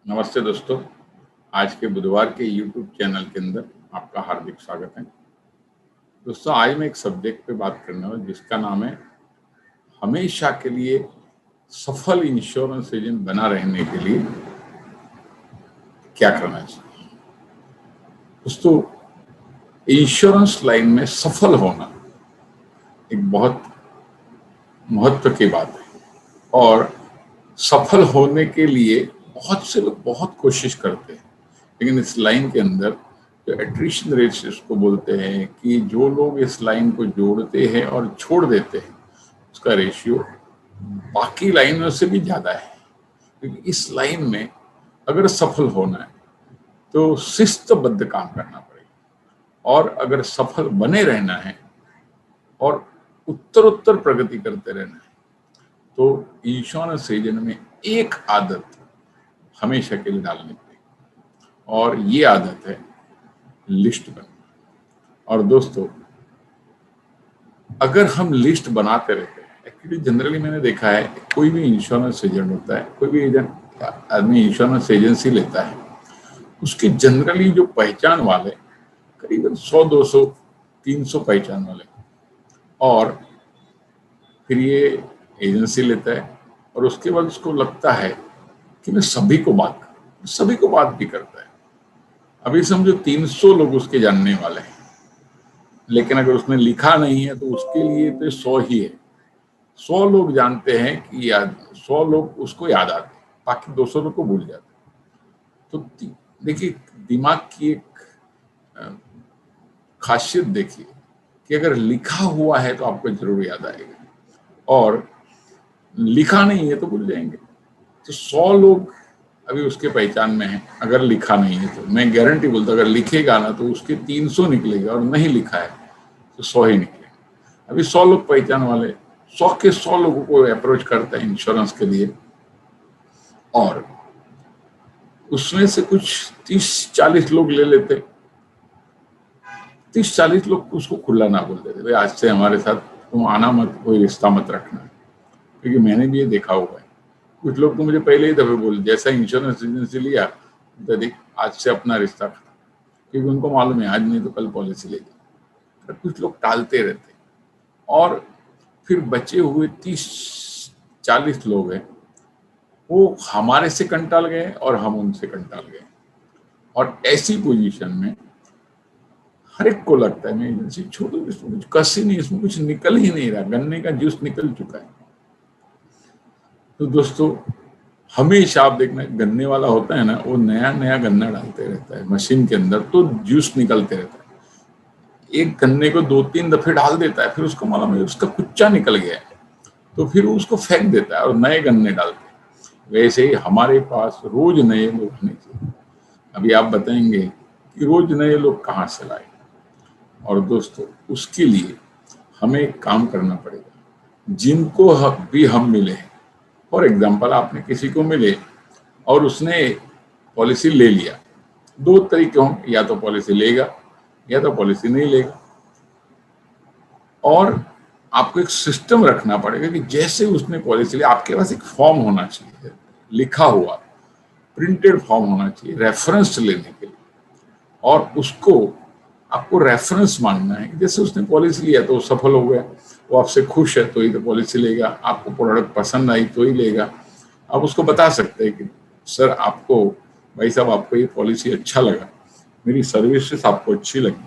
नमस्ते दोस्तों। आज के बुधवार के YouTube चैनल के अंदर आपका हार्दिक स्वागत है। दोस्तों, आज मैं एक सब्जेक्ट पे बात करने वाला जिसका नाम है हमेशा के लिए सफल इंश्योरेंस एजेंट बना रहने के लिए क्या करना चाहिए। दोस्तों, इंश्योरेंस लाइन में सफल होना एक बहुत महत्व की बात है और सफल होने के लिए बहुत से लोग बहुत कोशिश करते हैं, लेकिन इस लाइन के अंदर जो एट्रिशन रेट्स इसको बोलते हैं कि जो लोग इस लाइन को जोड़ते हैं और छोड़ देते हैं उसका रेशियो बाकी लाइनों से भी ज़्यादा है। क्योंकि इस लाइन में अगर सफल होना है तो शिस्तबद्ध काम करना पड़ेगा और अगर सफल बने रहना है और उत्तरोत्तर प्रगति करते रहना है तो इंश्योरेंस एजेंट में एक आदत हमेशा के लिए डालनी पड़ेगी और ये आदत है लिस्ट बनना। और दोस्तों, अगर हम लिस्ट बनाते रहते हैं, एक्चुअली जनरली मैंने देखा है कोई भी इंश्योरेंस एजेंट होता है, कोई भी एजेंट आदमी इंश्योरेंस एजेंसी लेता है, उसकी जनरली जो पहचान वाले करीबन 100, 200, 300 पहचान वाले, और फिर ये एजेंसी लेता है और उसके बाद उसको लगता है कि मैं सभी को बात भी करता है। अभी समझो 300 लोग उसके जानने वाले हैं, लेकिन अगर उसने लिखा नहीं है तो उसके लिए तो 100 ही है। 100 लोग जानते हैं कि 100 लोग उसको याद आते हैं, बाकी 200 लोग को भूल जाते हैं। तो देखिए, दिमाग की एक खासियत देखिए कि अगर लिखा हुआ है तो आपको जरूर याद आएगा और लिखा नहीं है तो भूल जाएंगे। तो 100 लोग अभी उसके पहचान में है, अगर लिखा नहीं है तो मैं गारंटी बोलता हूँ अगर लिखेगा ना तो उसके 300 निकलेगा और नहीं लिखा है तो 100 ही निकलेगा। अभी 100 लोग पहचान वाले 100 के 100 लोगों को अप्रोच करता है इंश्योरेंस के लिए और उसमें से कुछ 30-40 लोग ले लेते, 30-40 लोग उसको खुला ना बोल देते, भाई आज से हमारे साथ तुम आना मत, कोई रिश्ता मत रखना। क्योंकि मैंने भी ये देखा हुआ है, कुछ लोग तो मुझे पहले ही दफे बोले जैसा इंश्योरेंस एजेंसी लिया तो देख आज से अपना रिश्ता खत्म, क्योंकि उनको मालूम है आज नहीं तो कल पॉलिसी लेगी। तो कुछ लोग टालते रहते और फिर बचे हुए 30-40 लोग हैं वो हमारे से कंटाल गए और हम उनसे कंटाल गए। और ऐसी पोजीशन में हर एक को लगता है मैं एजेंसी छोड़ू, इसमें कुछ कस ही नहीं, इसमें कुछ निकल ही नहीं रहा, गन्ने का जूस निकल चुका है। तो दोस्तों, हमेशा आप देखना गन्ने वाला होता है ना, वो नया नया गन्ना डालते रहता है मशीन के अंदर तो जूस निकलते रहता है। एक गन्ने को 2-3 दफे डाल देता है, फिर उसको मालूम है उसका कुच्चा निकल गया है तो फिर उसको फेंक देता है और नए गन्ने डालते हैं। वैसे ही हमारे पास रोज नए लोग होने चाहिए। अभी आप बताएंगे कि रोज नए लोग कहाँ से लाए। और दोस्तों, उसके लिए हमें एक काम करना पड़ेगा। जिनको भी हम मिले, फॉर एग्जाम्पल आपने किसी को मिले और उसने पॉलिसी ले लिया, 2 तरीके हों, या तो पॉलिसी लेगा या तो पॉलिसी नहीं लेगा। और आपको एक सिस्टम रखना पड़ेगा कि जैसे उसने पॉलिसी लिया आपके पास एक फॉर्म होना चाहिए, लिखा हुआ प्रिंटेड फॉर्म होना चाहिए रेफरेंस लेने के लिए, और उसको आपको रेफरेंस मांगना है कि जैसे उसने पॉलिसी लिया तो सफल हो गया, वो आपसे खुश है तो ही तो पॉलिसी लेगा, आपको प्रोडक्ट पसंद आई तो ही लेगा। आप उसको बता सकते हैं कि सर आपको, भाई साहब आपको ये पॉलिसी अच्छा लगा, मेरी सर्विसेज आपको अच्छी लगी,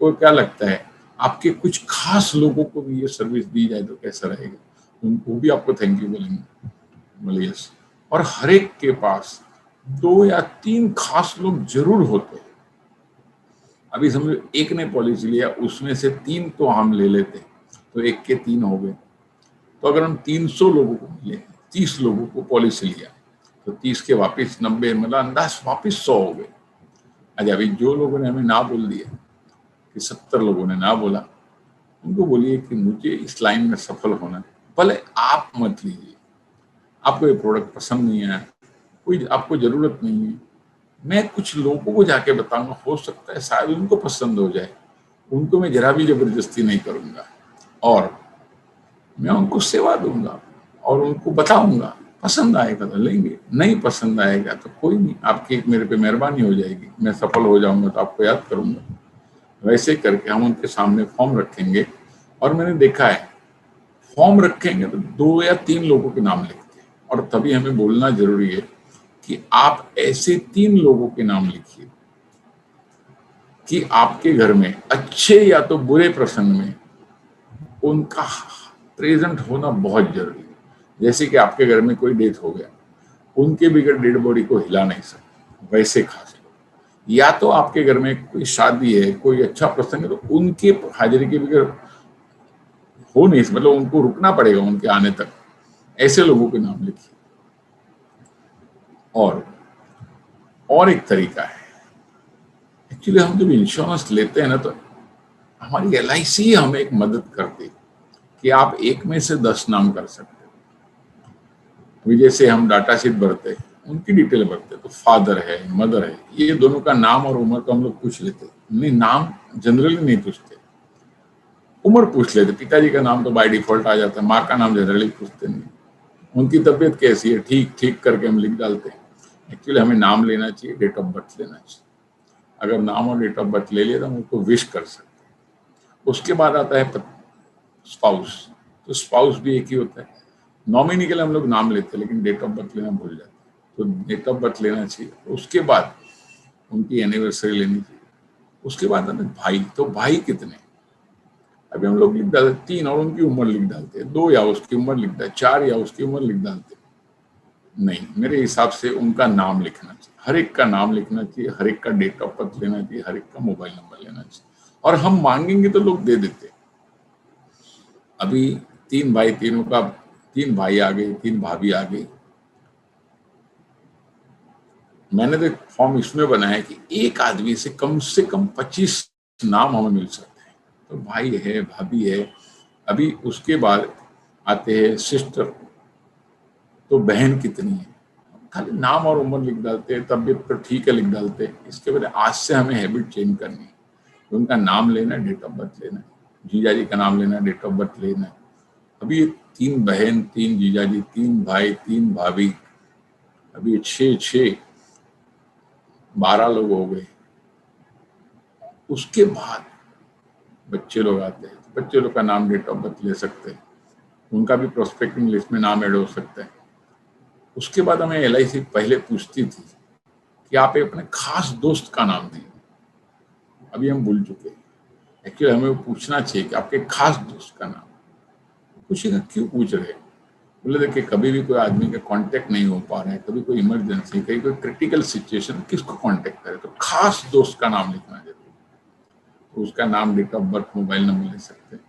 को क्या लगता है आपके कुछ खास लोगों को भी ये सर्विस दी जाए तो कैसा रहेगा, उनको भी आपको थैंक यू बोलेंगे, बोलिए। और हर एक के पास 2 या 3 खास लोग जरूर होते हैं। अभी समझो एक ने पॉलिसी लिया, उसमें से 3 तो हम ले लेते तो 1 के 3 हो गए। तो अगर हम 300 लोगों को मिले, 30 लोगों को पॉलिसी लिया तो 30 के वापिस 90, मतलब अंदाज वापिस 100 हो गए। अच्छा, अभी जो लोगों ने हमें ना बोल दिया कि 70 लोगों ने ना बोला, उनको बोलिए कि मुझे इस लाइन में सफल होना है, भले आप मत लीजिए, आपको ये प्रोडक्ट पसंद नहीं आया, कोई आपको जरूरत नहीं है, मैं कुछ लोगों को जाके बताऊंगा, हो सकता है शायद उनको पसंद हो जाए, उनको मैं जरा भी जबरदस्ती नहीं करूंगा और मैं उनको सेवा दूंगा और उनको बताऊंगा, पसंद आएगा तो लेंगे, नहीं पसंद आएगा तो कोई नहीं, आपकी एक मेरे पे मेहरबानी हो जाएगी, मैं सफल हो जाऊंगा तो आपको याद करूंगा। वैसे करके हम उनके सामने फॉर्म रखेंगे। और मैंने देखा है फॉर्म रखेंगे तो 2 या 3 लोगों के नाम लिखते हैं, और तभी हमें बोलना जरूरी है कि आप ऐसे 3 लोगों के नाम लिखिए कि आपके घर में अच्छे या तो बुरे प्रसंग में उनका प्रेजेंट होना बहुत जरूरी है। जैसे कि आपके घर में कोई डेथ हो गया, उनके बगैर डेड बॉडी को हिला नहीं सकते, वैसे खास लोग। या तो आपके घर में कोई शादी है, कोई अच्छा प्रसंग है, तो उनके हाजिरी के बगैर हो नहीं, मतलब उनको रुकना पड़ेगा उनके आने तक, ऐसे लोगों के नाम लिखिए। और एक तरीका है, एक्चुअली हम जब इंश्योरेंस लेते हैं ना तो हमारी LIC हमें एक मदद करती है कि आप एक में से 10 नाम कर सकते हो। अभी जैसे हम डाटा शीट भरते हैं, उनकी डिटेल भरते हैं, तो फादर है, मदर है, ये दोनों का नाम और उम्र को हम लोग पूछ लेते हैं। नहीं, नाम जनरली नहीं पूछते, उम्र पूछ लेते। पिताजी का नाम तो बाय डिफॉल्ट आ जाता है, माँ का नाम जनरली पूछते नहीं। उनकी तबीयत कैसी है, ठीक ठीक करके हम लिख डालते हैं। एक्चुअली हमें नाम लेना चाहिए, डेट ऑफ बर्थ लेना चाहिए। अगर नाम और डेट ऑफ बर्थ ले लिया तो हम उनको विश कर सकते हैं। उसके बाद आता है स्पाउस, तो स्पाउस भी एक ही होता है। नॉमिनी के लिए हम लोग नाम लेते हैं लेकिन डेट ऑफ बर्थ लेना भूल जाते हैं, तो डेट ऑफ बर्थ लेना चाहिए। उसके बाद उनकी एनिवर्सरी लेनी चाहिए। उसके बाद आता है भाई, तो भाई कितने, अभी हम लोग लिख डालते 3 और उनकी उम्र लिख डालते हैं, 2 या उसकी उम्र लिख डालते, 4 या उसकी उम्र लिख डालते। नहीं, मेरे हिसाब से उनका नाम लिखना चाहिए, हर एक का नाम लिखना चाहिए, हर एक का डेट ऑफ बर्थ लेना चाहिए, हर एक का मोबाइल नंबर लेना चाहिए। और हम मांगेंगे तो लोग दे देते। अभी 3 भाई, 3 भाई आ गए, 3 भाभी आ गई। मैंने तो फॉर्म इसमें बनाया कि एक आदमी से कम 25 नाम हमें मिल सकते हैं। तो भाई है, भाभी है। अभी उसके बाद आते हैं सिस्टर, तो बहन कितनी है, खाली नाम और उम्र लिख डालते हैं, तबीयत तो ठीक है लिख डालते हैं। इसके बाद आज से हमें हैबिट चेंज करनी है, उनका नाम लेना है, डेट ऑफ बर्थ लेना है, जीजाजी का नाम लेना है, डेट ऑफ बर्थ लेना है। अभी 3 बहन, 3 जीजाजी, 3 भाई, 3 भाभी, अभी 12 लोग हो गए। उसके बाद बच्चे लोग आते हैं, तो बच्चे लोग का नाम, डेट ऑफ बर्थ ले सकते हैं, उनका भी प्रोस्पेक्टिंग लिस्ट में नाम ऐड हो सकता है। उसके बाद हमें LIC पहले पूछती थी कि आप अपने खास दोस्त का नाम दिए, अभी हम भूल चुके हैं। एक्चुअली हमें वो पूछना चाहिए कि आपके खास दोस्त का नाम। पूछेगा क्यों पूछ रहे, बोले देखिए कभी भी कोई आदमी का कांटेक्ट नहीं हो पा रहा है, कभी कोई इमरजेंसी, कहीं कोई क्रिटिकल सिचुएशन, किसको कांटेक्ट करे, तो खास दोस्त का नाम लिखना जरूरी। तो उसका नाम, date of birth, mobile number ले सकते हैं।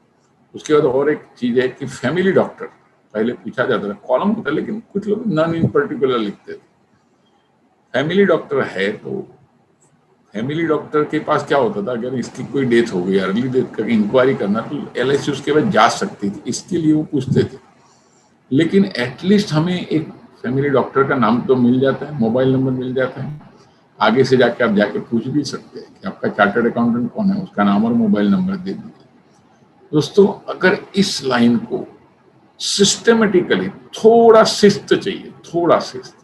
उसके बाद और एक चीज है कि फैमिली डॉक्टर, पहले पूछा जाता था, कॉलम होता है लेकिन कुछ लोग नॉन इन पर्टिकुलर लिखते थे। फैमिली डॉक्टर है तो फैमिली डॉक्टर के पास क्या होता था, अगर इसकी कोई डेथ हो गई, अर्ली डेथ का इंक्वायरी करना, तो LIC उसके बाद जा सकती थी, इसके लिए वो पूछते थे। लेकिन एटलीस्ट हमें एक फैमिली डॉक्टर का नाम तो मिल जाता है, मोबाइल नंबर मिल जाता है। आगे से जाके आप जाके पूछ भी सकते हैं कि आपका चार्टर्ड अकाउंटेंट कौन है, उसका नाम और मोबाइल नंबर दे दीजिए। दोस्तों, अगर इस लाइन को सिस्टमेटिकली, थोड़ा शिस्त चाहिए, थोड़ा शिस्त,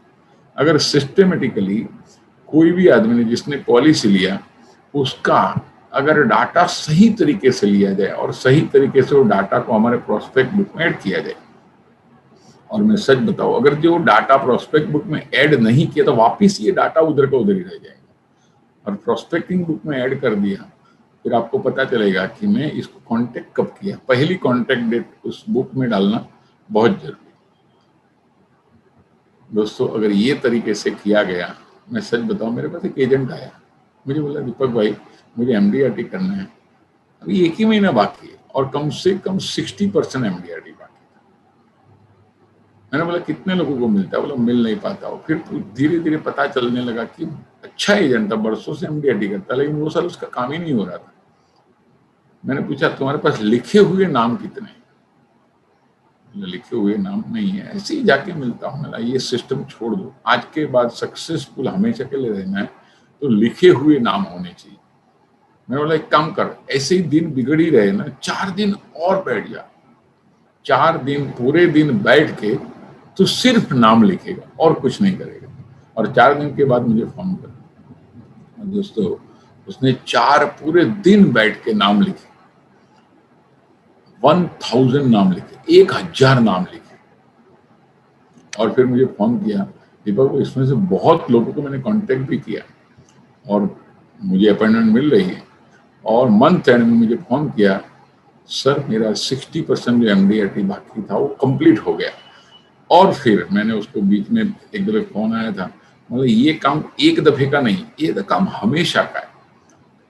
अगर सिस्टमेटिकली कोई भी आदमी ने जिसने पॉलिसी लिया, उसका अगर डाटा सही तरीके से लिया जाए और सही तरीके से वो डाटा को हमारे प्रोस्पेक्ट बुक में ऐड किया जाए, और मैं सच बताऊं, अगर जो डाटा प्रोस्पेक्ट बुक में ऐड नहीं किया तो वापिस ये डाटा उधर का उधर ही रह जाएगा। और प्रोस्पेक्टिंग बुक में ऐड कर दिया, फिर आपको पता चलेगा कि मैं इसको कांटेक्ट कब किया, पहली कांटेक्ट डेट उस बुक में डालना बहुत जरूरी है। दोस्तों, अगर ये तरीके से किया गया, मैं सच बताऊं, मेरे पास एक एजेंट आया, मुझे बोला दीपक भाई मुझे MDRT करना है, अभी 1 ही महीना बाकी है और कम से कम 60% MDRT बाकी है। मैंने बोला कितने लोगों को मिलता है, बोला मिल नहीं पाता हो। फिर धीरे धीरे पता चलने लगा कि अच्छा एजेंट था, बरसों से MDRT करता, लेकिन वो साल उसका काम ही नहीं हो रहा था। मैंने पूछा तुम्हारे पास लिखे हुए नाम कितने हैं, लिखे हुए नाम नहीं है, ऐसे ही जाके मिलता हूँ। मेरा ये सिस्टम छोड़ दो, आज के बाद सक्सेसफुल हमेशा के लिए रहना है तो लिखे हुए नाम होने चाहिए। मैं बोला एक काम कर, ऐसे ही दिन बिगड़ ही रहे ना, 4 दिन और बैठ जा, 4 दिन पूरे दिन बैठ के तो सिर्फ नाम लिखेगा और कुछ नहीं करेगा, और 4 दिन के बाद मुझे फोन कर। दोस्तों, उसने 4 पूरे दिन बैठ के नाम लिखे, 1000 नाम लिखे, 1000 नाम लिखे, और फिर मुझे फोन किया, दीपक को इसमें से बहुत लोगों को मैंने कांटेक्ट भी किया और मुझे अपॉइंटमेंट मिल रही है, और मंथ एंड में मुझे फोन किया, सर मेरा 60% जो MD बाकी था वो कंप्लीट हो गया। और फिर मैंने उसको बीच में एक दफे फोन आया था, मतलब ये काम एक दफे का नहीं, ये तो काम हमेशा का है।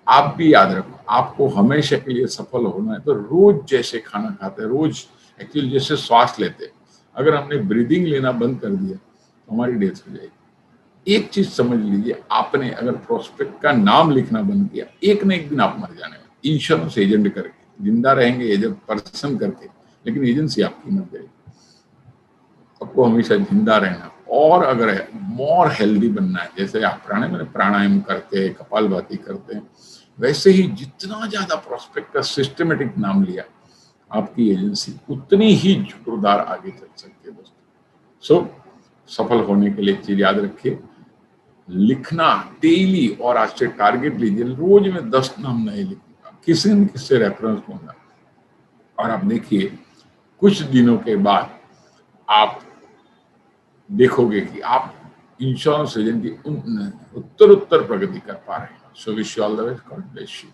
आप भी याद रखो, आपको हमेशा के लिए सफल होना है तो रोज जैसे खाना खाते हैं, रोज एक्चुअली जैसे श्वास लेते हैं, अगर हमने ब्रीदिंग लेना बंद कर दिया तो हमारी डेथ हो जाएगी। एक चीज समझ लीजिए, आपने अगर प्रोस्पेक्ट का नाम लिखना बंद किया, एक न एक दिन आप मर जाने वाले, इंश्योरेंस एजेंट करके जिंदा रहेंगे, एजेंट पर्सन करके, लेकिन एजेंसी आपकी मर जाएगी। आपको हमेशा जिंदा रहना, और अगर मोर हेल्दी बनना है, जैसे आप प्राणायाम करते हैं, कपालभाति करते हैं, वैसे ही जितना ज्यादा प्रोस्पेक्ट का सिस्टमेटिक नाम लिया, आपकी एजेंसी उतनी ही जोरदार आगे चल सकती है दोस्तों। सो सफल होने के लिए एक चीज याद रखिए, लिखना डेली, और आज से टारगेट लीजिए, रोज में 10 नाम नहीं लिखूंगा, किसी न किसी रेफरेंस दूंगा, और आप देखिए कुछ दिनों के बाद आप देखोगे कि आप इंश्योरेंस एजेंट की उत्तर प्रगति कर पा रहे हैं। So wish you all the best, God bless you.